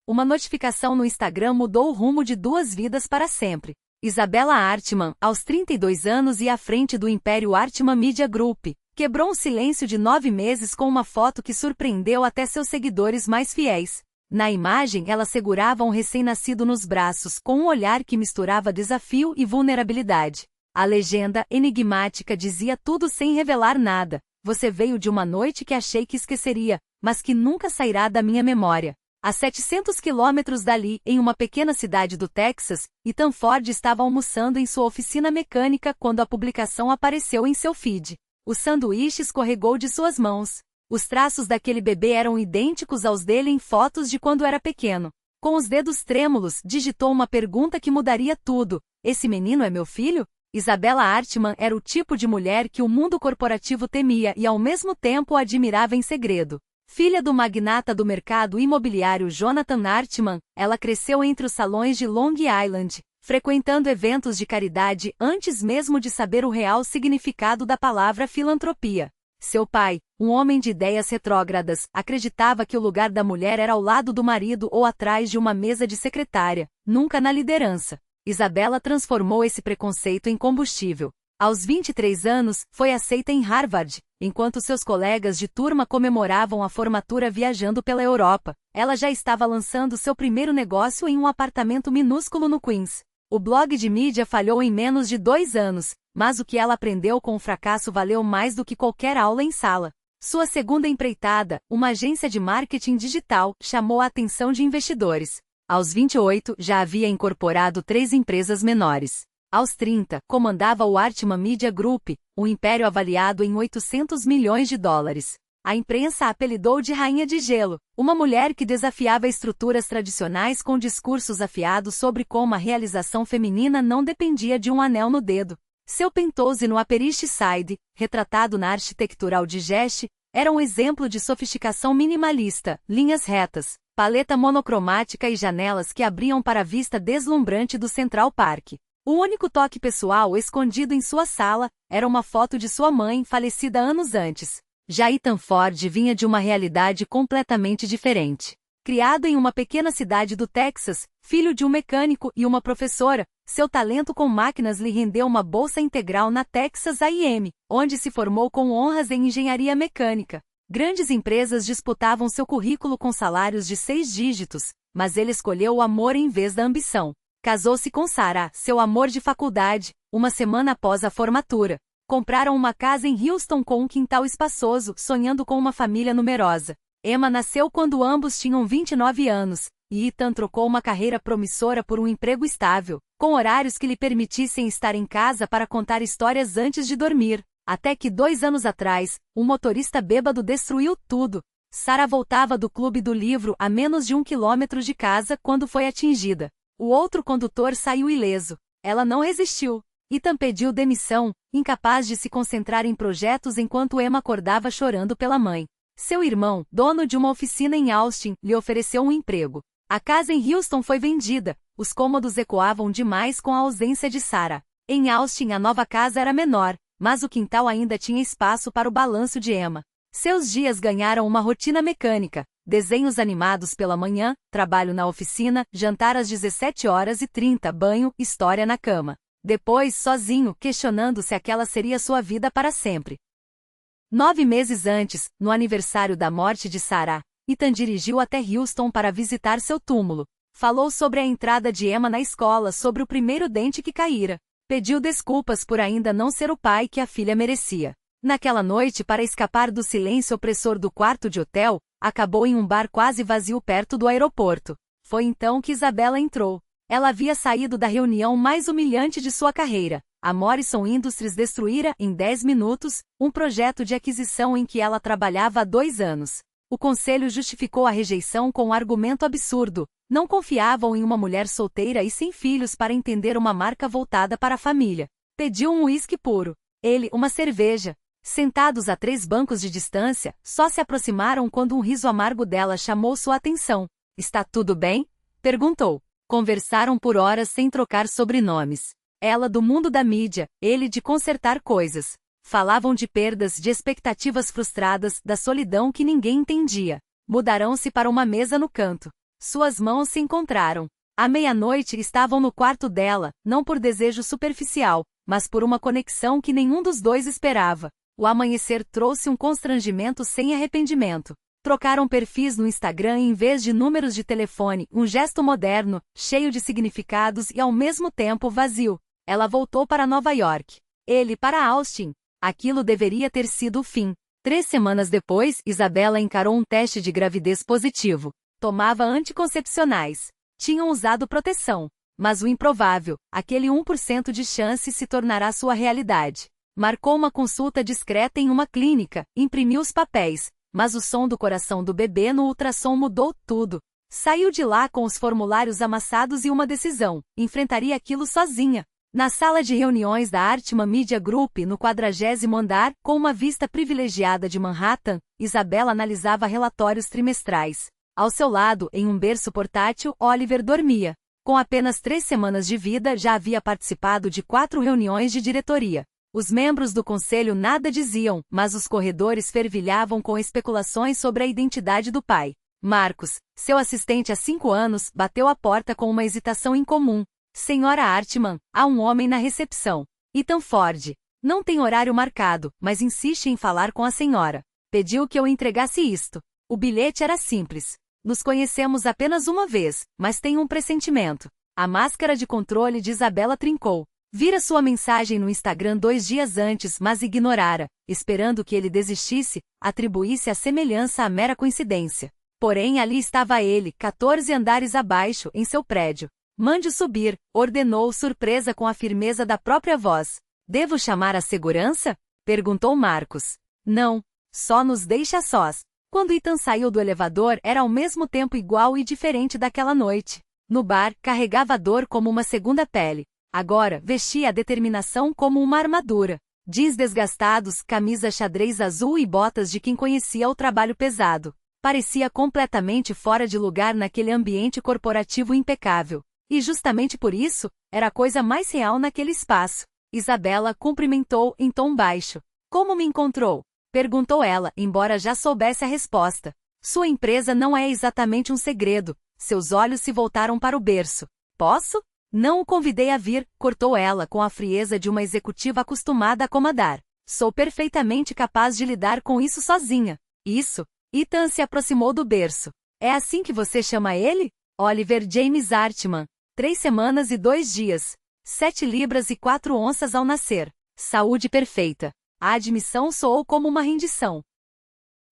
uma notificação no Instagram mudou o rumo de duas vidas para sempre. Isabella Artman, aos 32 anos e à frente do Império Artman Media Group, quebrou um silêncio de 9 meses com uma foto que surpreendeu até seus seguidores mais fiéis. Na imagem, ela segurava um recém-nascido nos braços, com um olhar que misturava desafio e vulnerabilidade. A legenda, enigmática, dizia tudo sem revelar nada. Você veio de uma noite que achei que esqueceria, mas que nunca sairá da minha memória. A 700 quilômetros dali, em uma pequena cidade do Texas, Ethan Ford estava almoçando em sua oficina mecânica quando a publicação apareceu em seu feed. O sanduíche escorregou de suas mãos. Os traços daquele bebê eram idênticos aos dele em fotos de quando era pequeno. Com os dedos trêmulos, digitou uma pergunta que mudaria tudo. Esse menino é meu filho? Isabella Artman era o tipo de mulher que o mundo corporativo temia e ao mesmo tempo admirava em segredo. Filha do magnata do mercado imobiliário Jonathan Artman, ela cresceu entre os salões de Long Island, frequentando eventos de caridade antes mesmo de saber o real significado da palavra filantropia. Seu pai, um homem de ideias retrógradas, acreditava que o lugar da mulher era ao lado do marido ou atrás de uma mesa de secretária, nunca na liderança. Isabella transformou esse preconceito em combustível. Aos 23 anos, foi aceita em Harvard, enquanto seus colegas de turma comemoravam a formatura viajando pela Europa. Ela já estava lançando seu primeiro negócio em um apartamento minúsculo no Queens. O blog de mídia falhou em menos de 2 anos, mas o que ela aprendeu com o fracasso valeu mais do que qualquer aula em sala. Sua segunda empreitada, uma agência de marketing digital, chamou a atenção de investidores. Aos 28, já havia incorporado 3 empresas menores. Aos 30, comandava o Artman Media Group, um império avaliado em 800 milhões de dólares. A imprensa a apelidou de Rainha de Gelo, uma mulher que desafiava estruturas tradicionais com discursos afiados sobre como a realização feminina não dependia de um anel no dedo. Seu penthouse no Upper East Side, retratado na arquitetural de Geste, era um exemplo de sofisticação minimalista, linhas retas, paleta monocromática e janelas que abriam para a vista deslumbrante do Central Park. O único toque pessoal escondido em sua sala era uma foto de sua mãe, falecida anos antes. Já Ethan Ford vinha de uma realidade completamente diferente. Criado em uma pequena cidade do Texas, filho de um mecânico e uma professora, seu talento com máquinas lhe rendeu uma bolsa integral na Texas A&M, onde se formou com honras em engenharia mecânica. Grandes empresas disputavam seu currículo com salários de 6 dígitos, mas ele escolheu o amor em vez da ambição. Casou-se com Sarah, seu amor de faculdade, uma semana após a formatura. Compraram uma casa em Houston com um quintal espaçoso, sonhando com uma família numerosa. Emma nasceu quando ambos tinham 29 anos, e Ethan trocou uma carreira promissora por um emprego estável, com horários que lhe permitissem estar em casa para contar histórias antes de dormir. Até que 2 anos atrás, um motorista bêbado destruiu tudo. Sarah voltava do clube do livro a menos de 1 quilômetro de casa quando foi atingida. O outro condutor saiu ileso. Ela não resistiu. Ethan pediu demissão, incapaz de se concentrar em projetos enquanto Emma acordava chorando pela mãe. Seu irmão, dono de uma oficina em Austin, lhe ofereceu um emprego. A casa em Houston foi vendida. Os cômodos ecoavam demais com a ausência de Sarah. Em Austin a nova casa era menor, mas o quintal ainda tinha espaço para o balanço de Emma. Seus dias ganharam uma rotina mecânica. Desenhos animados pela manhã, trabalho na oficina, jantar às 17h30, banho, história na cama. Depois, sozinho, questionando se aquela seria sua vida para sempre. 9 meses antes, no aniversário da morte de Sarah, Ethan dirigiu até Houston para visitar seu túmulo. Falou sobre a entrada de Emma na escola, sobre o primeiro dente que caíra. Pediu desculpas por ainda não ser o pai que a filha merecia. Naquela noite, para escapar do silêncio opressor do quarto de hotel, acabou em um bar quase vazio perto do aeroporto. Foi então que Isabella entrou. Ela havia saído da reunião mais humilhante de sua carreira. A Morrison Industries destruíra, em 10 minutos, um projeto de aquisição em que ela trabalhava há 2 anos. O conselho justificou a rejeição com um argumento absurdo. Não confiavam em uma mulher solteira e sem filhos para entender uma marca voltada para a família. Pediu um uísque puro. Ele, uma cerveja. Sentados a 3 bancos de distância, só se aproximaram quando um riso amargo dela chamou sua atenção. Está tudo bem? Perguntou. Conversaram por horas sem trocar sobrenomes. Ela do mundo da mídia, ele de consertar coisas. Falavam de perdas, de expectativas frustradas, da solidão que ninguém entendia. Mudarão-se para uma mesa no canto. Suas mãos se encontraram. À meia-noite estavam no quarto dela, não por desejo superficial, mas por uma conexão que nenhum dos dois esperava. O amanhecer trouxe um constrangimento sem arrependimento. Trocaram perfis no Instagram em vez de números de telefone, um gesto moderno, cheio de significados e ao mesmo tempo vazio. Ela voltou para Nova York. Ele para Austin. Aquilo deveria ter sido o fim. 3 semanas depois, Isabela encarou um teste de gravidez positivo. Tomava anticoncepcionais. Tinham usado proteção. Mas o improvável, aquele 1% de chance se tornará sua realidade. Marcou uma consulta discreta em uma clínica, imprimiu os papéis, mas o som do coração do bebê no ultrassom mudou tudo. Saiu de lá com os formulários amassados e uma decisão: enfrentaria aquilo sozinha. Na sala de reuniões da Artman Media Group, no 40º andar, com uma vista privilegiada de Manhattan, Isabela analisava relatórios trimestrais. Ao seu lado, em um berço portátil, Oliver dormia. Com apenas 3 semanas de vida, já havia participado de 4 reuniões de diretoria. Os membros do conselho nada diziam, mas os corredores fervilhavam com especulações sobre a identidade do pai. Marcos, seu assistente há 5 anos, bateu a porta com uma hesitação incomum. Senhora Artman, há um homem na recepção. Ethan Ford. Não tem horário marcado, mas insiste em falar com a senhora. Pediu que eu entregasse isto. O bilhete era simples. Nos conhecemos apenas uma vez, mas tenho um pressentimento. A máscara de controle de Isabela trincou. Vira sua mensagem no Instagram 2 dias antes, mas ignorara, esperando que ele desistisse, atribuísse a semelhança à mera coincidência. Porém, ali estava ele, 14 andares abaixo, em seu prédio. Mande subir, ordenou surpresa com a firmeza da própria voz. Devo chamar a segurança? Perguntou Marcos. Não. Só nos deixa sós. Quando Ethan saiu do elevador, era ao mesmo tempo igual e diferente daquela noite. No bar, carregava a dor como uma segunda pele. Agora, vestia a determinação como uma armadura. Jeans desgastados, camisa xadrez azul e botas de quem conhecia o trabalho pesado. Parecia completamente fora de lugar naquele ambiente corporativo impecável. E justamente por isso, era a coisa mais real naquele espaço. Isabela cumprimentou em tom baixo. Como me encontrou? Perguntou ela, embora já soubesse a resposta. Sua empresa não é exatamente um segredo. Seus olhos se voltaram para o berço. Posso? Não o convidei a vir, cortou ela com a frieza de uma executiva acostumada a comandar. Sou perfeitamente capaz de lidar com isso sozinha. Isso? Ethan se aproximou do berço. É assim que você chama ele? Oliver James Artman. 3 semanas e 2 dias. 7 libras e 4 onças ao nascer. Saúde perfeita. A admissão soou como uma rendição.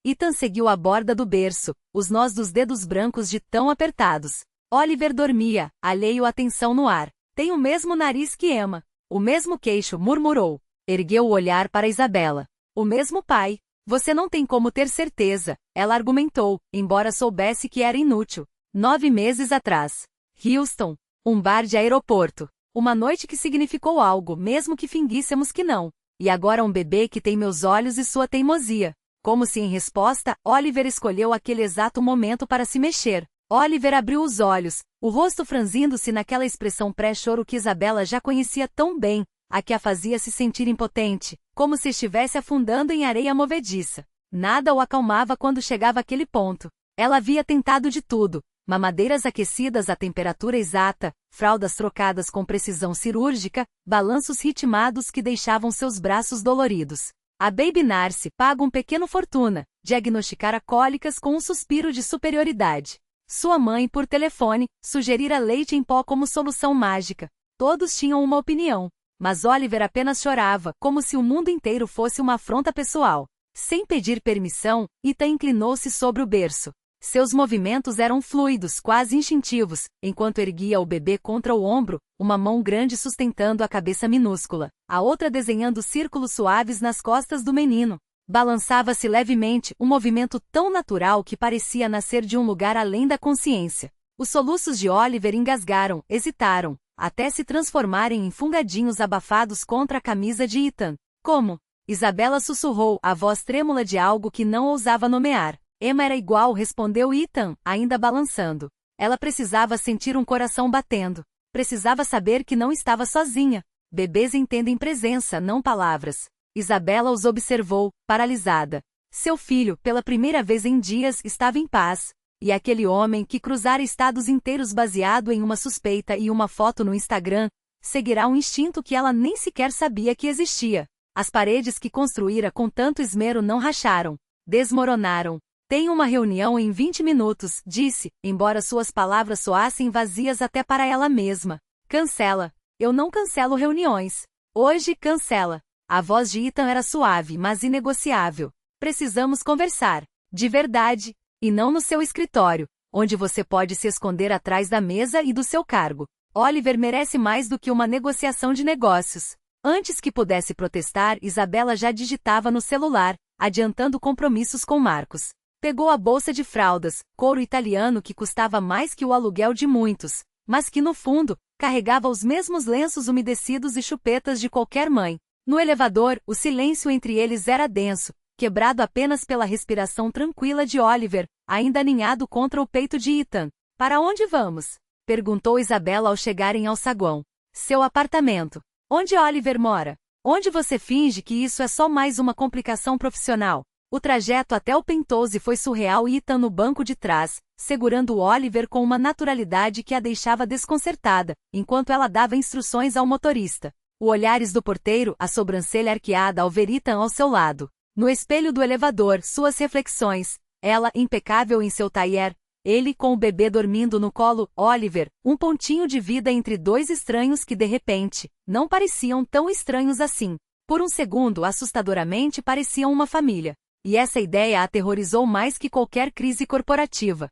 Ethan seguiu a borda do berço, os nós dos dedos brancos de tão apertados. Oliver dormia, alheio à tensão no ar. Tem o mesmo nariz que Emma. O mesmo queixo, murmurou. Ergueu o olhar para Isabela. O mesmo pai. Você não tem como ter certeza, ela argumentou, embora soubesse que era inútil. 9 meses atrás. Houston. Um bar de aeroporto. Uma noite que significou algo, mesmo que finguíssemos que não. E agora um bebê que tem meus olhos e sua teimosia. Como se em resposta, Oliver escolheu aquele exato momento para se mexer. Oliver abriu os olhos, o rosto franzindo-se naquela expressão pré-choro que Isabela já conhecia tão bem, a que a fazia se sentir impotente, como se estivesse afundando em areia movediça. Nada o acalmava quando chegava àquele ponto. Ela havia tentado de tudo: mamadeiras aquecidas à temperatura exata, fraldas trocadas com precisão cirúrgica, balanços ritmados que deixavam seus braços doloridos. A Baby Narcy paga um pequeno fortuna, diagnosticara cólicas com um suspiro de superioridade. Sua mãe, por telefone, sugerira leite em pó como solução mágica. Todos tinham uma opinião. Mas Oliver apenas chorava, como se o mundo inteiro fosse uma afronta pessoal. Sem pedir permissão, Ethan inclinou-se sobre o berço. Seus movimentos eram fluidos, quase instintivos, enquanto erguia o bebê contra o ombro, uma mão grande sustentando a cabeça minúscula, a outra desenhando círculos suaves nas costas do menino. Balançava-se levemente, um movimento tão natural que parecia nascer de um lugar além da consciência. Os soluços de Oliver engasgaram, hesitaram, até se transformarem em fungadinhos abafados contra a camisa de Ethan. Como? Isabela sussurrou, a voz trêmula de algo que não ousava nomear. Emma era igual, respondeu Ethan, ainda balançando. Ela precisava sentir um coração batendo. Precisava saber que não estava sozinha. Bebês entendem presença, não palavras. Isabela os observou, paralisada. Seu filho, pela primeira vez em dias, estava em paz. E aquele homem que cruzara estados inteiros baseado em uma suspeita e uma foto no Instagram, seguirá um instinto que ela nem sequer sabia que existia. As paredes que construíra com tanto esmero não racharam, desmoronaram. Tenho uma reunião em 20 minutos, disse, embora suas palavras soassem vazias até para ela mesma. Cancela. Eu não cancelo reuniões. Hoje, cancela. A voz de Ethan era suave, mas inegociável. Precisamos conversar. De verdade. E não no seu escritório, onde você pode se esconder atrás da mesa e do seu cargo. Oliver merece mais do que uma negociação de negócios. Antes que pudesse protestar, Isabela já digitava no celular, adiantando compromissos com Marcos. Pegou a bolsa de fraldas, couro italiano que custava mais que o aluguel de muitos, mas que no fundo, carregava os mesmos lenços umedecidos e chupetas de qualquer mãe. No elevador, o silêncio entre eles era denso, quebrado apenas pela respiração tranquila de Oliver, ainda aninhado contra o peito de Ethan. Para onde vamos? Perguntou Isabela ao chegarem ao saguão. Seu apartamento. Onde Oliver mora? Onde você finge que isso é só mais uma complicação profissional? O trajeto até o Penthouse foi surreal e Ethan no banco de trás, segurando Oliver com uma naturalidade que a deixava desconcertada, enquanto ela dava instruções ao motorista. O olhares do porteiro, a sobrancelha arqueada ao ver Ethan ao seu lado. No espelho do elevador, suas reflexões. Ela, impecável em seu tailleur. Ele com o bebê dormindo no colo. Oliver, um pontinho de vida entre dois estranhos que de repente, não pareciam tão estranhos assim. Por um segundo, assustadoramente pareciam uma família. E essa ideia a aterrorizou mais que qualquer crise corporativa.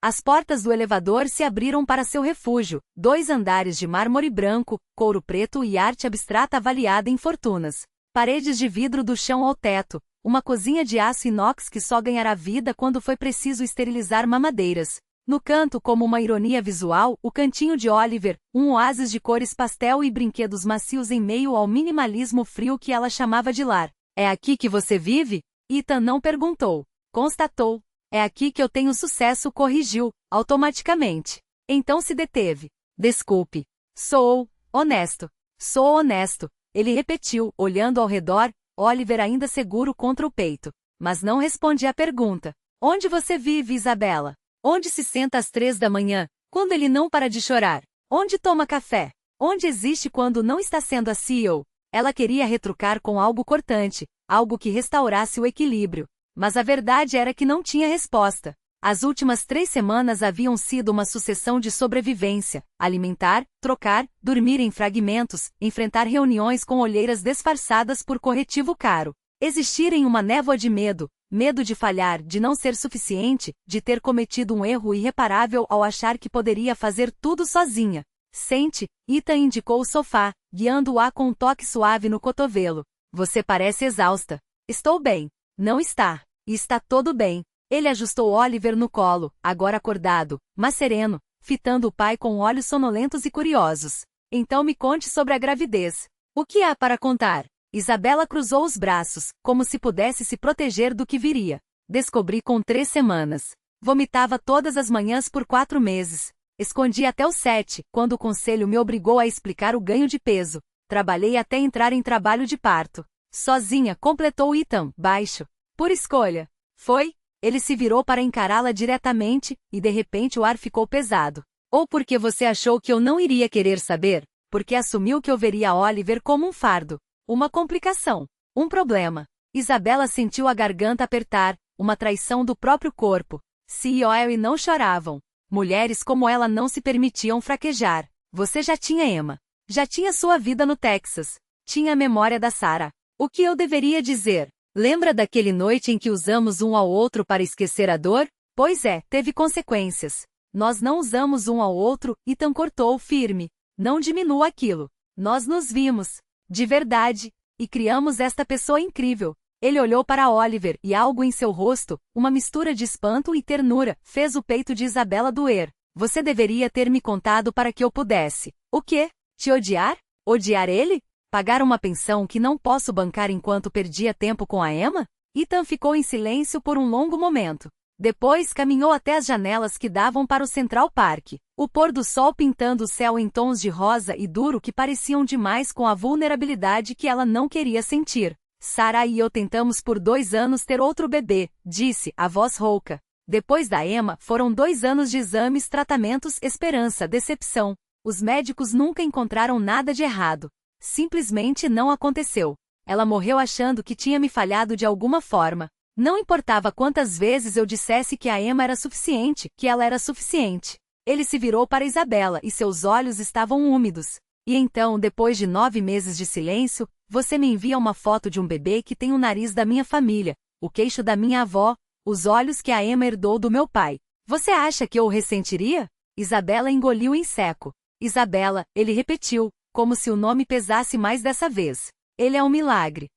As portas do elevador se abriram para seu refúgio, 2 andares de mármore branco, couro preto e arte abstrata avaliada em fortunas. Paredes de vidro do chão ao teto, uma cozinha de aço inox que só ganhará vida quando foi preciso esterilizar mamadeiras. No canto, como uma ironia visual, o cantinho de Oliver, um oásis de cores pastel e brinquedos macios em meio ao minimalismo frio que ela chamava de lar. É aqui que você vive? Ethan não perguntou. Constatou. É aqui que eu tenho sucesso, corrigiu, automaticamente. Então se deteve. Desculpe. Sou honesto. Sou honesto. Ele repetiu, olhando ao redor, Oliver ainda seguro contra o peito. Mas não responde à pergunta. Onde você vive, Isabela? Onde se senta às 3 da manhã, quando ele não para de chorar? Onde toma café? Onde existe quando não está sendo a CEO? Ela queria retrucar com algo cortante, algo que restaurasse o equilíbrio. Mas a verdade era que não tinha resposta. As últimas 3 semanas haviam sido uma sucessão de sobrevivência, alimentar, trocar, dormir em fragmentos, enfrentar reuniões com olheiras disfarçadas por corretivo caro. Existir em uma névoa de medo, medo de falhar, de não ser suficiente, de ter cometido um erro irreparável ao achar que poderia fazer tudo sozinha. Sente, Ethan indicou o sofá, guiando-a com um toque suave no cotovelo. Você parece exausta. Estou bem. Não está. E está todo bem. Ele ajustou Oliver no colo, agora acordado, mas sereno, fitando o pai com olhos sonolentos e curiosos. Então me conte sobre a gravidez. O que há para contar? Isabela cruzou os braços, como se pudesse se proteger do que viria. Descobri com 3 semanas. Vomitava todas as manhãs por 4 meses. Escondi até os 7, quando o conselho me obrigou a explicar o ganho de peso. Trabalhei até entrar em trabalho de parto. Sozinha, completou Ethan, baixo. Por escolha. Foi? Ele se virou para encará-la diretamente, e de repente o ar ficou pesado. Ou porque você achou que eu não iria querer saber? Porque assumiu que eu veria Oliver como um fardo. Uma complicação. Um problema. Isabela sentiu a garganta apertar, uma traição do próprio corpo. CEO e não choravam. Mulheres como ela não se permitiam fraquejar. Você já tinha Emma. Já tinha sua vida no Texas. Tinha a memória da Sarah. O que eu deveria dizer? Lembra daquele noite em que usamos um ao outro para esquecer a dor? Pois é, teve consequências. Nós não usamos um ao outro, Ethan cortou firme. Não diminua aquilo. Nós nos vimos. De verdade. E criamos esta pessoa incrível. Ele olhou para Oliver e algo em seu rosto, uma mistura de espanto e ternura, fez o peito de Isabela doer. Você deveria ter me contado para que eu pudesse. O quê? Te odiar? Odiar ele? Pagar uma pensão que não posso bancar enquanto perdia tempo com a Emma? Ethan ficou em silêncio por um longo momento. Depois caminhou até as janelas que davam para o Central Park. O pôr do sol pintando o céu em tons de rosa e duro que pareciam demais com a vulnerabilidade que ela não queria sentir. Sarah e eu tentamos por 2 anos ter outro bebê, disse, a voz rouca. Depois da Emma, foram 2 anos de exames, tratamentos, esperança, decepção. Os médicos nunca encontraram nada de errado. Simplesmente não aconteceu. Ela morreu achando que tinha me falhado de alguma forma. Não importava quantas vezes eu dissesse que a Emma era suficiente, que ela era suficiente. Ele se virou para Isabela e seus olhos estavam úmidos. E então, depois de 9 meses de silêncio, você me envia uma foto de um bebê que tem o nariz da minha família, o queixo da minha avó, os olhos que a Emma herdou do meu pai. Você acha que eu o ressentiria? Isabela engoliu em seco. Isabela, ele repetiu, como se o nome pesasse mais dessa vez. Ele é um milagre.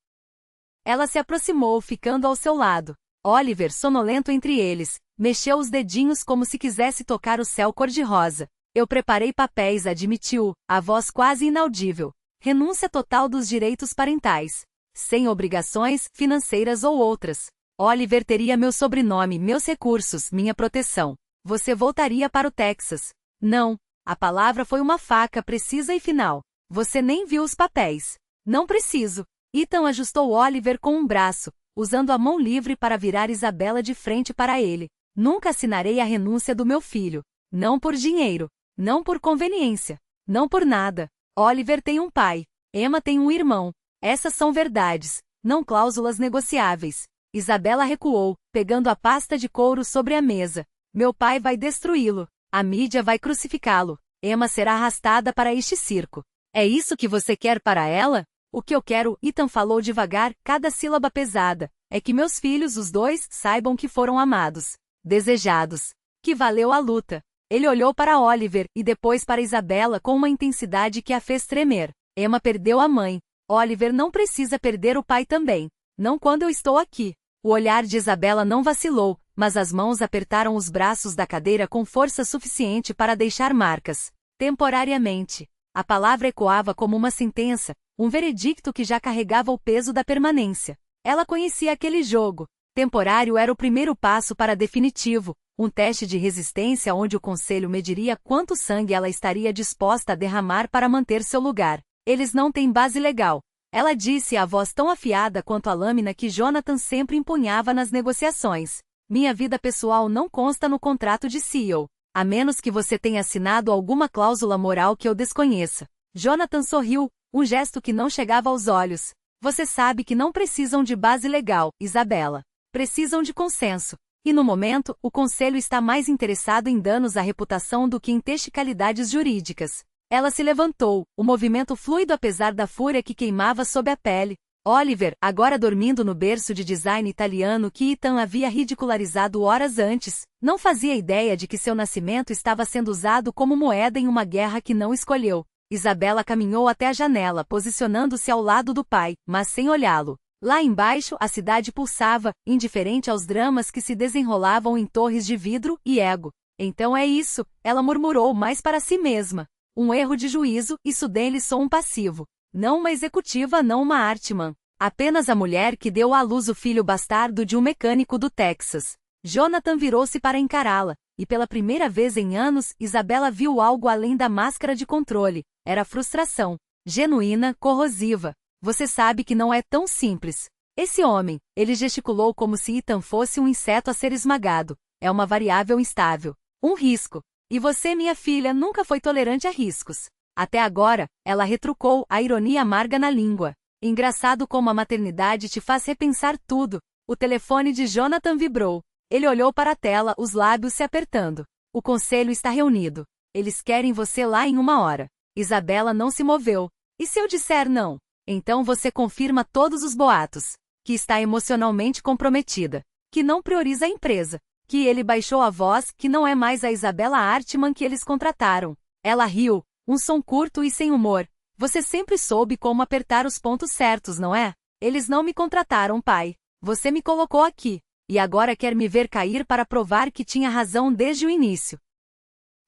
Ela se aproximou, ficando ao seu lado. Oliver, sonolento entre eles, mexeu os dedinhos como se quisesse tocar o céu cor-de-rosa. Eu preparei papéis, admitiu, a voz quase inaudível. Renúncia total dos direitos parentais. Sem obrigações, financeiras ou outras. Oliver teria meu sobrenome, meus recursos, minha proteção. Você voltaria para o Texas. Não. A palavra foi uma faca precisa e final. Você nem viu os papéis. Não preciso. Ethan ajustou Oliver com um braço, usando a mão livre para virar Isabela de frente para ele. Nunca assinarei a renúncia do meu filho. Não por dinheiro. Não por conveniência. Não por nada. Oliver tem um pai. Emma tem um irmão. Essas são verdades, não cláusulas negociáveis. Isabela recuou, pegando a pasta de couro sobre a mesa. Meu pai vai destruí-lo. A mídia vai crucificá-lo. Emma será arrastada para este circo. É isso que você quer para ela? O que eu quero, Ethan falou devagar, cada sílaba pesada, é que meus filhos, os 2, saibam que foram amados, desejados, que valeu a luta. Ele olhou para Oliver e depois para Isabela com uma intensidade que a fez tremer. Emma perdeu a mãe. Oliver não precisa perder o pai também. Não quando eu estou aqui. O olhar de Isabela não vacilou, mas as mãos apertaram os braços da cadeira com força suficiente para deixar marcas. Temporariamente. A palavra ecoava como uma sentença, um veredicto que já carregava o peso da permanência. Ela conhecia aquele jogo. Temporário era o primeiro passo para definitivo, um teste de resistência onde o conselho mediria quanto sangue ela estaria disposta a derramar para manter seu lugar. Eles não têm base legal. Ela disse a voz tão afiada quanto a lâmina que Jonathan sempre empunhava nas negociações. Minha vida pessoal não consta no contrato de CEO, a menos que você tenha assinado alguma cláusula moral que eu desconheça. Jonathan sorriu, um gesto que não chegava aos olhos. Você sabe que não precisam de base legal, Isabela. Precisam de consenso. E no momento, o conselho está mais interessado em danos à reputação do que em technicalidades jurídicas. Ela se levantou, o movimento fluido apesar da fúria que queimava sob a pele. Oliver, agora dormindo no berço de design italiano que Ethan havia ridicularizado horas antes, não fazia ideia de que seu nascimento estava sendo usado como moeda em uma guerra que não escolheu. Isabela caminhou até a janela, posicionando-se ao lado do pai, mas sem olhá-lo. Lá embaixo, a cidade pulsava, indiferente aos dramas que se desenrolavam em torres de vidro e ego. Então é isso, ela murmurou mais para si mesma. Um erro de juízo, isso dele sou um passivo. Não uma executiva, não uma Artman. Apenas a mulher que deu à luz o filho bastardo de um mecânico do Texas. Jonathan virou-se para encará-la, e pela primeira vez em anos, Isabela viu algo além da máscara de controle. Era frustração. Genuína, corrosiva. Você sabe que não é tão simples. Esse homem, ele gesticulou como se Ethan fosse um inseto a ser esmagado. É uma variável instável. Um risco. E você, minha filha, nunca foi tolerante a riscos. Até agora, ela retrucou, a ironia amarga na língua. Engraçado como a maternidade te faz repensar tudo. O telefone de Jonathan vibrou. Ele olhou para a tela, os lábios se apertando. O conselho está reunido. Eles querem você lá em 1 hora. Isabela não se moveu. E se eu disser não? Então você confirma todos os boatos. Que está emocionalmente comprometida. Que não prioriza a empresa. Que ele baixou a voz, que não é mais a Isabela Artman que eles contrataram. Ela riu, um som curto e sem humor. Você sempre soube como apertar os pontos certos, não é? Eles não me contrataram, pai. Você me colocou aqui. E agora quer me ver cair para provar que tinha razão desde o início.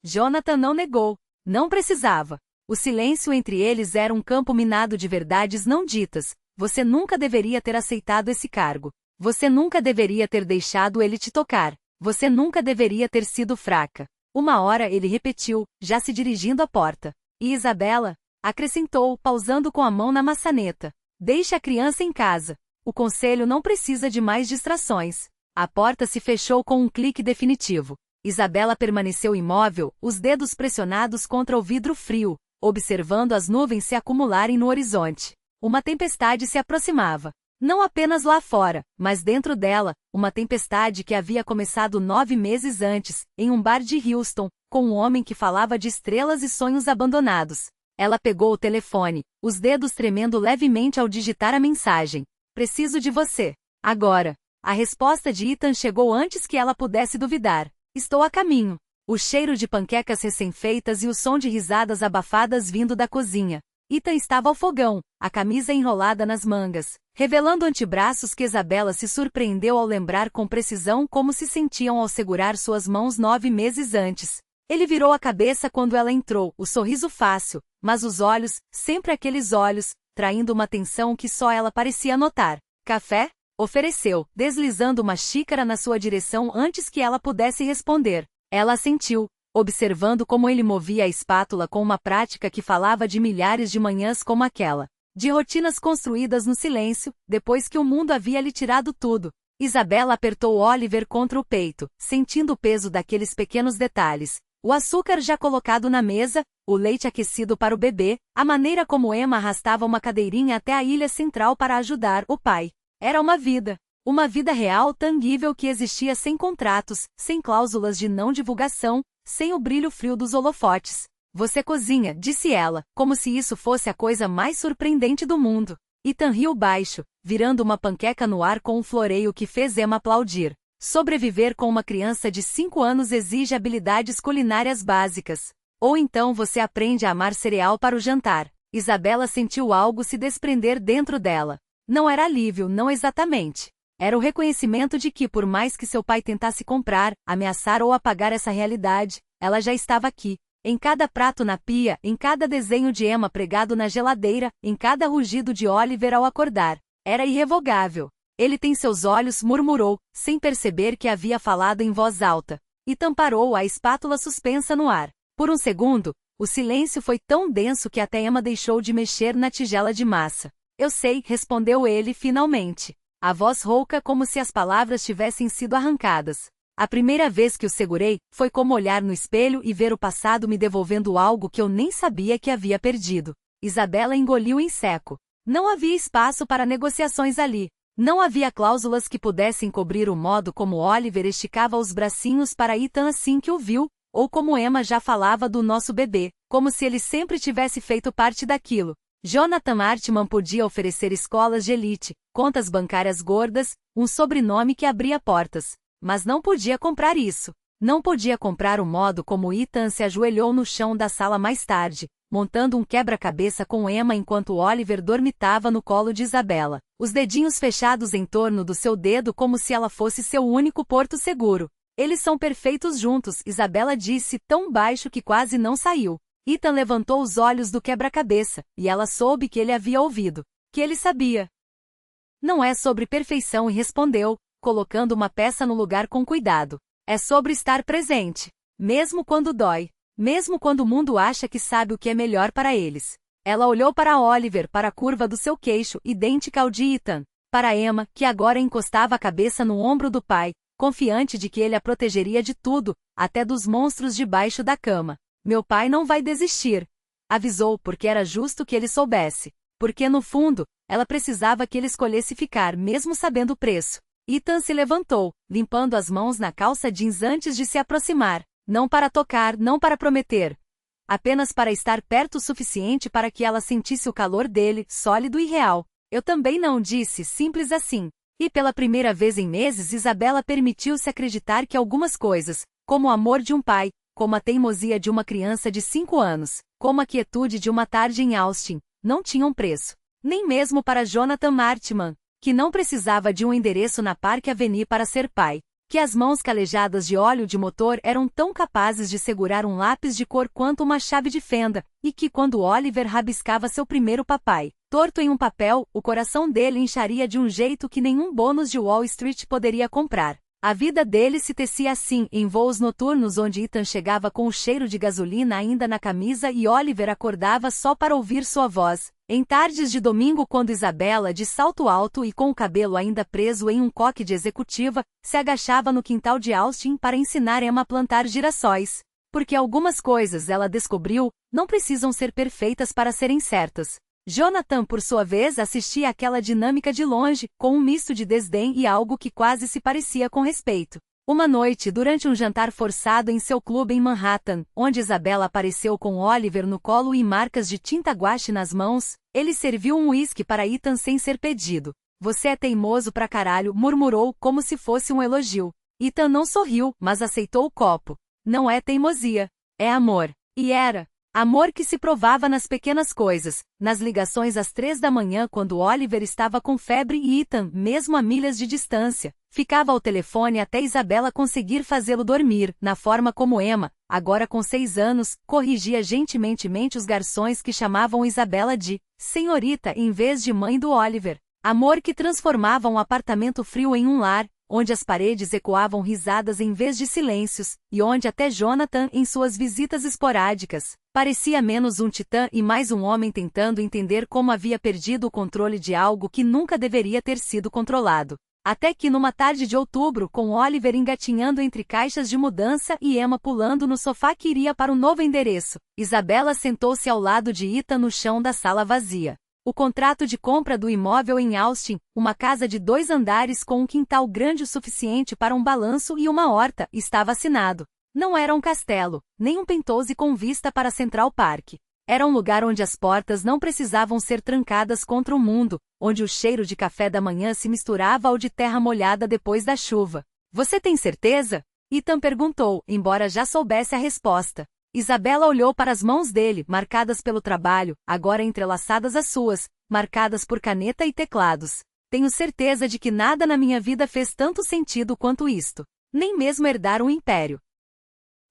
Jonathan não negou. Não precisava. O silêncio entre eles era um campo minado de verdades não ditas. Você nunca deveria ter aceitado esse cargo. Você nunca deveria ter deixado ele te tocar. Você nunca deveria ter sido fraca. 1 hora ele repetiu, já se dirigindo à porta. E Isabela? Acrescentou, pausando com a mão na maçaneta. Deixe a criança em casa. O conselho não precisa de mais distrações. A porta se fechou com um clique definitivo. Isabela permaneceu imóvel, os dedos pressionados contra o vidro frio, observando as nuvens se acumularem no horizonte. Uma tempestade se aproximava. Não apenas lá fora, mas dentro dela, uma tempestade que havia começado 9 meses antes, em um bar de Houston, com um homem que falava de estrelas e sonhos abandonados. Ela pegou o telefone, os dedos tremendo levemente ao digitar a mensagem. Preciso de você. Agora. A resposta de Ethan chegou antes que ela pudesse duvidar. Estou a caminho. O cheiro de panquecas recém-feitas e o som de risadas abafadas vindo da cozinha. Ethan estava ao fogão, a camisa enrolada nas mangas, revelando antebraços que Isabela se surpreendeu ao lembrar com precisão como se sentiam ao segurar suas mãos 9 meses antes. Ele virou a cabeça quando ela entrou, o sorriso fácil, mas os olhos, sempre aqueles olhos, traindo uma tensão que só ela parecia notar. Café? Ofereceu, deslizando uma xícara na sua direção antes que ela pudesse responder. Ela assentiu, observando como ele movia a espátula com uma prática que falava de milhares de manhãs como aquela. De rotinas construídas no silêncio, depois que o mundo havia lhe tirado tudo. Isabela apertou Oliver contra o peito, sentindo o peso daqueles pequenos detalhes. O açúcar já colocado na mesa, o leite aquecido para o bebê, a maneira como Emma arrastava uma cadeirinha até a ilha central para ajudar o pai. Era uma vida real tangível que existia sem contratos, sem cláusulas de não divulgação, sem o brilho frio dos holofotes. Você cozinha, disse ela, como se isso fosse a coisa mais surpreendente do mundo. Ethan riu baixo, virando uma panqueca no ar com um floreio que fez Emma aplaudir. Sobreviver com uma criança de 5 anos exige habilidades culinárias básicas. Ou então você aprende a amar cereal para o jantar. Isabela sentiu algo se desprender dentro dela. Não era alívio, não exatamente. Era o reconhecimento de que, por mais que seu pai tentasse comprar, ameaçar ou apagar essa realidade, ela já estava aqui. Em cada prato na pia, em cada desenho de Emma pregado na geladeira, em cada rugido de Oliver ao acordar. Era irrevogável. Ele tem seus olhos, murmurou, sem perceber que havia falado em voz alta. E tamparou a espátula suspensa no ar. Por um segundo, o silêncio foi tão denso que até Emma deixou de mexer na tigela de massa. Eu sei, respondeu ele finalmente. A voz rouca como se as palavras tivessem sido arrancadas. A primeira vez que o segurei, foi como olhar no espelho e ver o passado me devolvendo algo que eu nem sabia que havia perdido. Isabela engoliu em seco. Não havia espaço para negociações ali. Não havia cláusulas que pudessem cobrir o modo como Oliver esticava os bracinhos para Ethan assim que o viu, ou como Emma já falava do nosso bebê, como se ele sempre tivesse feito parte daquilo. Jonathan Hartman podia oferecer escolas de elite, contas bancárias gordas, um sobrenome que abria portas. Mas não podia comprar isso. Não podia comprar o modo como Ethan se ajoelhou no chão da sala mais tarde, montando um quebra-cabeça com Emma enquanto Oliver dormitava no colo de Isabela, os dedinhos fechados em torno do seu dedo como se ela fosse seu único porto seguro. Eles são perfeitos juntos, Isabela disse tão baixo que quase não saiu. Ethan levantou os olhos do quebra-cabeça, e ela soube que ele havia ouvido. Que ele sabia. Não é sobre perfeição, e respondeu, colocando uma peça no lugar com cuidado. É sobre estar presente. Mesmo quando dói. Mesmo quando o mundo acha que sabe o que é melhor para eles. Ela olhou para Oliver, para a curva do seu queixo, idêntica ao de Ethan. Para Emma, que agora encostava a cabeça no ombro do pai, confiante de que ele a protegeria de tudo, até dos monstros debaixo da cama. Meu pai não vai desistir. Avisou porque era justo que ele soubesse. Porque no fundo, ela precisava que ele escolhesse ficar mesmo sabendo o preço. Ethan se levantou, limpando as mãos na calça jeans antes de se aproximar. Não para tocar, não para prometer. Apenas para estar perto o suficiente para que ela sentisse o calor dele, sólido e real. Eu também não, disse, simples assim. E pela primeira vez em meses Isabela permitiu-se acreditar que algumas coisas, como o amor de um pai, como a teimosia de uma criança de 5 anos, como a quietude de uma tarde em Austin, não tinham preço. Nem mesmo para Jonathan Hartman, que não precisava de um endereço na Park Avenue para ser pai. Que as mãos calejadas de óleo de motor eram tão capazes de segurar um lápis de cor quanto uma chave de fenda, e que quando Oliver rabiscava seu primeiro papai, torto em um papel, o coração dele incharia de um jeito que nenhum bônus de Wall Street poderia comprar. A vida dele se tecia assim, em voos noturnos onde Ethan chegava com o cheiro de gasolina ainda na camisa e Oliver acordava só para ouvir sua voz. Em tardes de domingo quando Isabela, de salto alto e com o cabelo ainda preso em um coque de executiva, se agachava no quintal de Austin para ensinar Emma a plantar girassóis. Porque algumas coisas, ela descobriu, não precisam ser perfeitas para serem certas. Jonathan, por sua vez, assistia àquela dinâmica de longe, com um misto de desdém e algo que quase se parecia com respeito. Uma noite, durante um jantar forçado em seu clube em Manhattan, onde Isabela apareceu com Oliver no colo e marcas de tinta guache nas mãos, ele serviu um uísque para Ethan sem ser pedido. Você é teimoso pra caralho, murmurou como se fosse um elogio. Ethan não sorriu, mas aceitou o copo. Não é teimosia, é amor. E era. Amor que se provava nas pequenas coisas, nas ligações às 3 da manhã quando Oliver estava com febre e Ethan, mesmo a milhas de distância, ficava ao telefone até Isabela conseguir fazê-lo dormir, na forma como Emma, agora com 6 anos, corrigia gentilmente os garçons que chamavam Isabela de senhorita em vez de mãe do Oliver. Amor que transformava um apartamento frio em um lar, onde as paredes ecoavam risadas em vez de silêncios, e onde até Jonathan, em suas visitas esporádicas, parecia menos um titã e mais um homem tentando entender como havia perdido o controle de algo que nunca deveria ter sido controlado. Até que numa tarde de outubro, com Oliver engatinhando entre caixas de mudança e Emma pulando no sofá que iria para o novo endereço, Isabela sentou-se ao lado de Ethan no chão da sala vazia. O contrato de compra do imóvel em Austin, uma casa de 2 andares com um quintal grande o suficiente para um balanço e uma horta, estava assinado. Não era um castelo, nem um penthouse com vista para Central Park. Era um lugar onde as portas não precisavam ser trancadas contra o mundo, onde o cheiro de café da manhã se misturava ao de terra molhada depois da chuva. Você tem certeza? Ethan perguntou, embora já soubesse a resposta. Isabela olhou para as mãos dele, marcadas pelo trabalho, agora entrelaçadas às suas, marcadas por caneta e teclados. Tenho certeza de que nada na minha vida fez tanto sentido quanto isto. Nem mesmo herdar um império.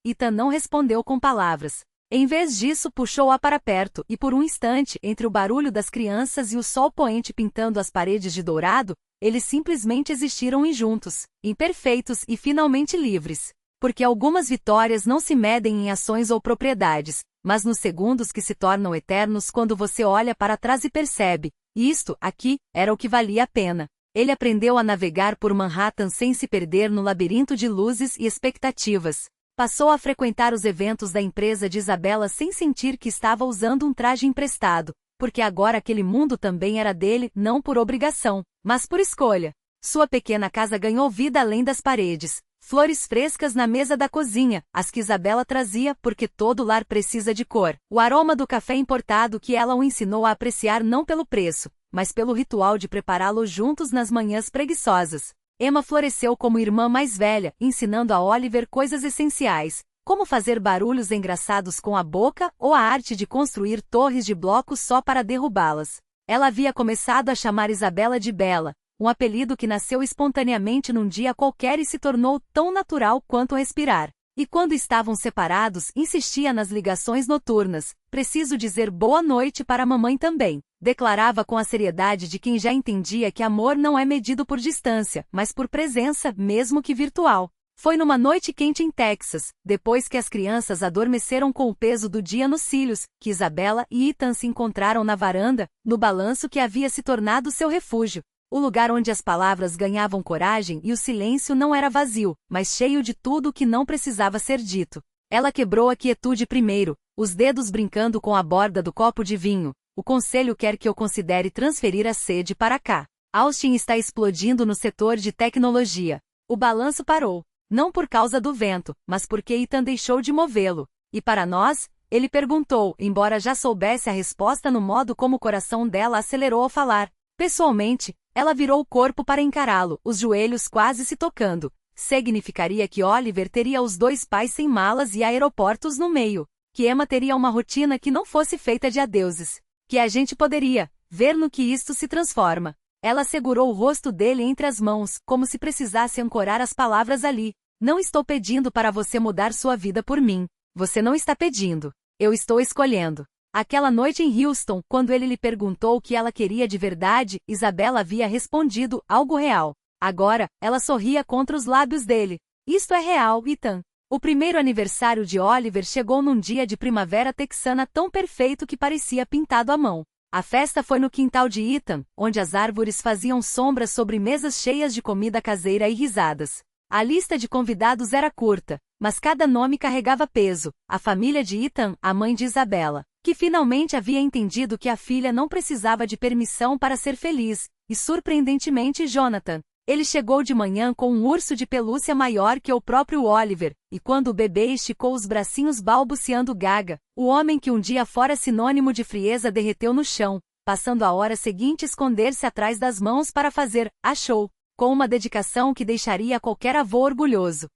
Ethan não respondeu com palavras. Em vez disso, puxou-a para perto, e por um instante, entre o barulho das crianças e o sol poente pintando as paredes de dourado, eles simplesmente existiram e juntos, imperfeitos e finalmente livres. Porque algumas vitórias não se medem em ações ou propriedades, mas nos segundos que se tornam eternos quando você olha para trás e percebe, isto, aqui, era o que valia a pena. Ele aprendeu a navegar por Manhattan sem se perder no labirinto de luzes e expectativas. Passou a frequentar os eventos da empresa de Isabela sem sentir que estava usando um traje emprestado, porque agora aquele mundo também era dele, não por obrigação, mas por escolha. Sua pequena casa ganhou vida além das paredes. Flores frescas na mesa da cozinha, as que Isabela trazia porque todo lar precisa de cor. O aroma do café importado que ela o ensinou a apreciar não pelo preço, mas pelo ritual de prepará-lo juntos nas manhãs preguiçosas. Emma floresceu como irmã mais velha, ensinando a Oliver coisas essenciais, como fazer barulhos engraçados com a boca ou a arte de construir torres de blocos só para derrubá-las. Ela havia começado a chamar Isabela de Bela, um apelido que nasceu espontaneamente num dia qualquer e se tornou tão natural quanto respirar. E quando estavam separados, insistia nas ligações noturnas. Preciso dizer boa noite para a mamãe também. Declarava com a seriedade de quem já entendia que amor não é medido por distância, mas por presença, mesmo que virtual. Foi numa noite quente em Texas, depois que as crianças adormeceram com o peso do dia nos cílios, que Isabela e Ethan se encontraram na varanda, no balanço que havia se tornado seu refúgio. O lugar onde as palavras ganhavam coragem e o silêncio não era vazio, mas cheio de tudo o que não precisava ser dito. Ela quebrou a quietude primeiro, os dedos brincando com a borda do copo de vinho. O conselho quer que eu considere transferir a sede para cá. Austin está explodindo no setor de tecnologia. O balanço parou. Não por causa do vento, mas porque Ethan deixou de movê-lo. E para nós? Ele perguntou, embora já soubesse a resposta no modo como o coração dela acelerou ao falar. Pessoalmente, ela virou o corpo para encará-lo, os joelhos quase se tocando. Significaria que Oliver teria os 2 pais sem malas e aeroportos no meio. Que Emma teria uma rotina que não fosse feita de adeuses. Que a gente poderia ver no que isto se transforma. Ela segurou o rosto dele entre as mãos, como se precisasse ancorar as palavras ali. Não estou pedindo para você mudar sua vida por mim. Você não está pedindo. Eu estou escolhendo. Aquela noite em Houston, quando ele lhe perguntou o que ela queria de verdade, Isabela havia respondido algo real. Agora, ela sorria contra os lábios dele. Isto é real, Ethan. O primeiro aniversário de Oliver chegou num dia de primavera texana tão perfeito que parecia pintado à mão. A festa foi no quintal de Ethan, onde as árvores faziam sombras sobre mesas cheias de comida caseira e risadas. A lista de convidados era curta, mas cada nome carregava peso. A família de Ethan, a mãe de Isabella, que finalmente havia entendido que a filha não precisava de permissão para ser feliz, e surpreendentemente Jonathan. Ele chegou de manhã com um urso de pelúcia maior que o próprio Oliver, e quando o bebê esticou os bracinhos balbuciando gaga, o homem que um dia fora sinônimo de frieza derreteu no chão, passando a hora seguinte esconder-se atrás das mãos para fazer "achou", com uma dedicação que deixaria qualquer avô orgulhoso.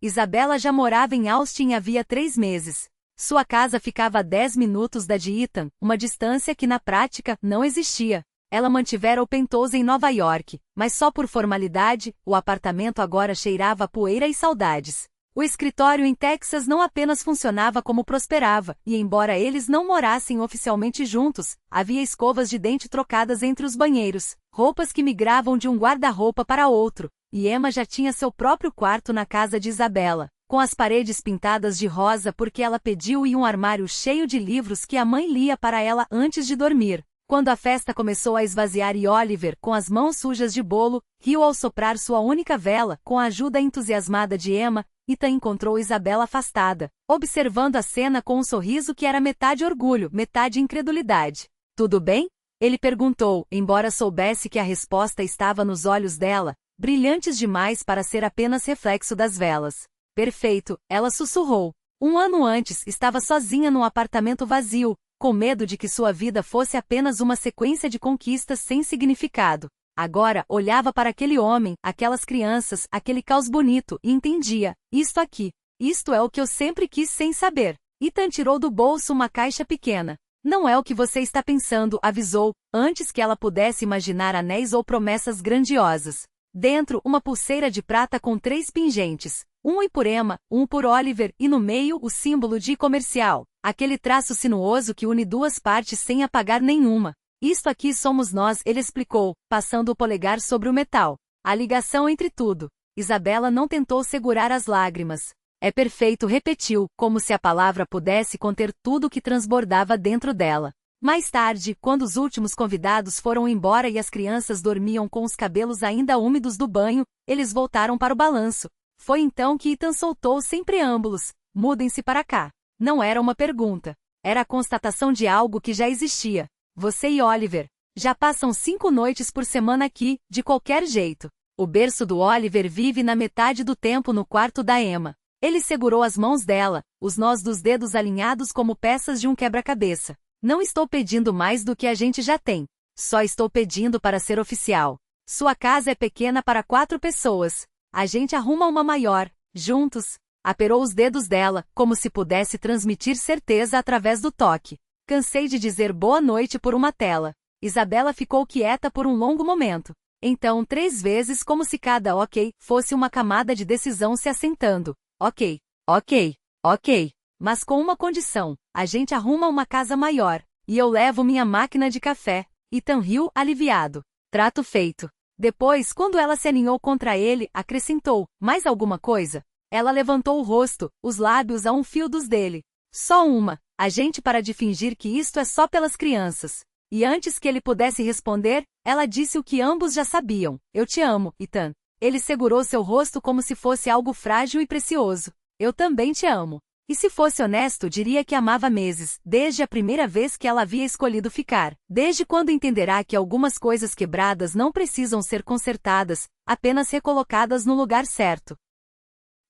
Isabella já morava em Austin havia 3 meses. Sua casa ficava a 10 minutos da de Ethan, uma distância que na prática não existia. Ela mantivera o penthouse em Nova York, mas só por formalidade, o apartamento agora cheirava a poeira e saudades. O escritório em Texas não apenas funcionava como prosperava, e embora eles não morassem oficialmente juntos, havia escovas de dente trocadas entre os banheiros, roupas que migravam de um guarda-roupa para outro, e Emma já tinha seu próprio quarto na casa de Isabella, com as paredes pintadas de rosa porque ela pediu e um armário cheio de livros que a mãe lia para ela antes de dormir. Quando a festa começou a esvaziar e Oliver, com as mãos sujas de bolo, riu ao soprar sua única vela, com a ajuda entusiasmada de Emma, Ethan encontrou Isabella afastada, observando a cena com um sorriso que era metade orgulho, metade incredulidade. "Tudo bem?" ele perguntou, embora soubesse que a resposta estava nos olhos dela, brilhantes demais para ser apenas reflexo das velas. "Perfeito", ela sussurrou. Um ano antes, estava sozinha num apartamento vazio, com medo de que sua vida fosse apenas uma sequência de conquistas sem significado. Agora, olhava para aquele homem, aquelas crianças, aquele caos bonito, e entendia. Isto aqui. Isto é o que eu sempre quis sem saber. Ethan tirou do bolso uma caixa pequena. "Não é o que você está pensando", avisou, antes que ela pudesse imaginar anéis ou promessas grandiosas. Dentro, uma pulseira de prata com 3 pingentes. Um por Emma, um por Oliver, e no meio o símbolo de comercial. Aquele traço sinuoso que une 2 partes sem apagar nenhuma. "Isto aqui somos nós", ele explicou, passando o polegar sobre o metal. A ligação entre tudo. Isabella não tentou segurar as lágrimas. "É perfeito", repetiu, como se a palavra pudesse conter tudo o que transbordava dentro dela. Mais tarde, quando os últimos convidados foram embora e as crianças dormiam com os cabelos ainda úmidos do banho, eles voltaram para o balanço. Foi então que Ethan soltou sem preâmbulos: "Mudem-se para cá." Não era uma pergunta. Era a constatação de algo que já existia. "Você e Oliver já passam 5 noites por semana aqui, de qualquer jeito." O berço do Oliver vive na metade do tempo no quarto da Emma. Ele segurou as mãos dela, os nós dos dedos alinhados como peças de um quebra-cabeça. "Não estou pedindo mais do que a gente já tem. Só estou pedindo para ser oficial. Sua casa é pequena para 4 pessoas. A gente arruma uma maior, juntos." Aperou os dedos dela, como se pudesse transmitir certeza através do toque. "Cansei de dizer boa noite por uma tela." Isabella ficou quieta por um longo momento. Então 3 vezes, como se cada ok fosse uma camada de decisão se assentando. "Ok, ok, ok. Mas com uma condição: a gente arruma uma casa maior, e eu levo minha máquina de café." Ethan riu, aliviado. "Trato feito." Depois, quando ela se aninhou contra ele, acrescentou: "Mais alguma coisa?" Ela levantou o rosto, os lábios a um fio dos dele. "Só uma. A gente para de fingir que isto é só pelas crianças." E antes que ele pudesse responder, ela disse o que ambos já sabiam: "Eu te amo, Ethan." Ele segurou seu rosto como se fosse algo frágil e precioso. "Eu também te amo." E se fosse honesto, diria que amava meses, desde a primeira vez que ela havia escolhido ficar. Desde quando entenderá que algumas coisas quebradas não precisam ser consertadas, apenas recolocadas no lugar certo.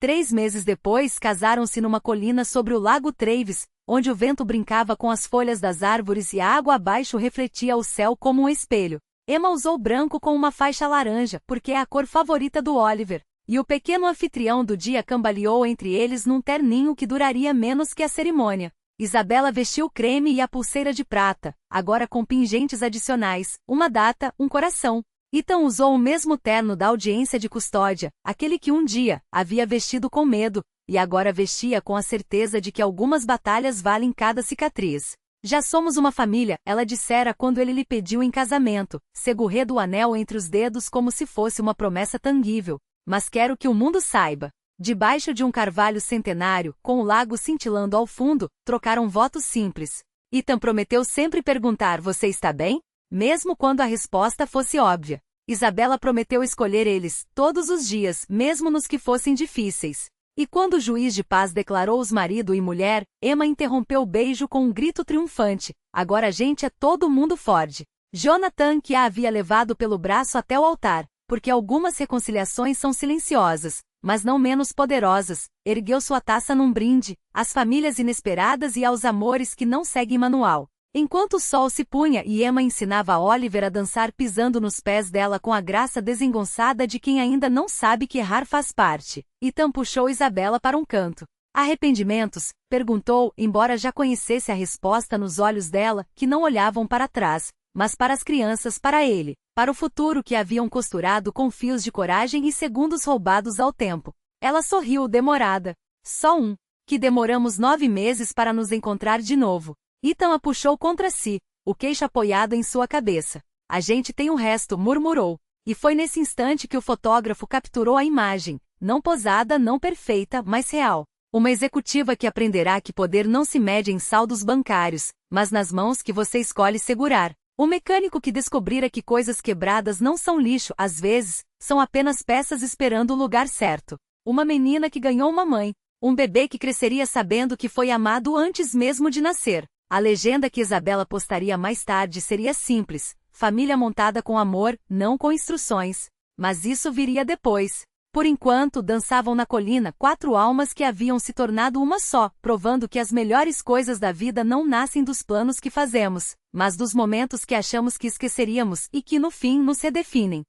3 meses depois, casaram-se numa colina sobre o Lago Travis, onde o vento brincava com as folhas das árvores e a água abaixo refletia o céu como um espelho. Emma usou branco com uma faixa laranja, porque é a cor favorita do Oliver, e o pequeno anfitrião do dia cambaleou entre eles num terninho que duraria menos que a cerimônia. Isabella vestiu creme e a pulseira de prata, agora com pingentes adicionais, uma data, um coração. Ethan usou o mesmo terno da audiência de custódia, aquele que um dia havia vestido com medo, e agora vestia com a certeza de que algumas batalhas valem cada cicatriz. Já somos uma família, ela dissera quando ele lhe pediu em casamento, segurando o anel entre os dedos como se fosse uma promessa tangível. Mas quero que o mundo saiba. Debaixo de um carvalho centenário, com o lago cintilando ao fundo, trocaram votos simples. Ethan prometeu sempre perguntar: você está bem? Mesmo quando a resposta fosse óbvia. Isabela prometeu escolher eles, todos os dias, mesmo nos que fossem difíceis. E quando o juiz de paz declarou-os marido e mulher, Emma interrompeu o beijo com um grito triunfante: agora a gente é todo mundo Ford. Jonathan, que a havia levado pelo braço até o altar, porque algumas reconciliações são silenciosas, mas não menos poderosas, ergueu sua taça num brinde, às famílias inesperadas e aos amores que não seguem manual. Enquanto o sol se punha e Emma ensinava a Oliver a dançar pisando nos pés dela com a graça desengonçada de quem ainda não sabe que errar faz parte, Ethan puxou Isabela para um canto. Arrependimentos? Perguntou, embora já conhecesse a resposta nos olhos dela, que não olhavam para trás, mas para as crianças, para ele, para o futuro que haviam costurado com fios de coragem e segundos roubados ao tempo. Ela sorriu demorada. Só um. Que demoramos 9 meses para nos encontrar de novo. Ethan a puxou contra si, o queixo apoiado em sua cabeça. A gente tem o resto, murmurou. E foi nesse instante que o fotógrafo capturou a imagem, não posada, não perfeita, mas real. Uma executiva que aprenderá que poder não se mede em saldos bancários, mas nas mãos que você escolhe segurar. O mecânico que descobrira que coisas quebradas não são lixo, às vezes, são apenas peças esperando o lugar certo. Uma menina que ganhou uma mãe. Um bebê que cresceria sabendo que foi amado antes mesmo de nascer. A legenda que Isabela postaria mais tarde seria simples: família montada com amor, não com instruções. Mas isso viria depois. Por enquanto, dançavam na colina 4 almas que haviam se tornado uma só, provando que as melhores coisas da vida não nascem dos planos que fazemos, mas dos momentos que achamos que esqueceríamos e que no fim nos redefinem.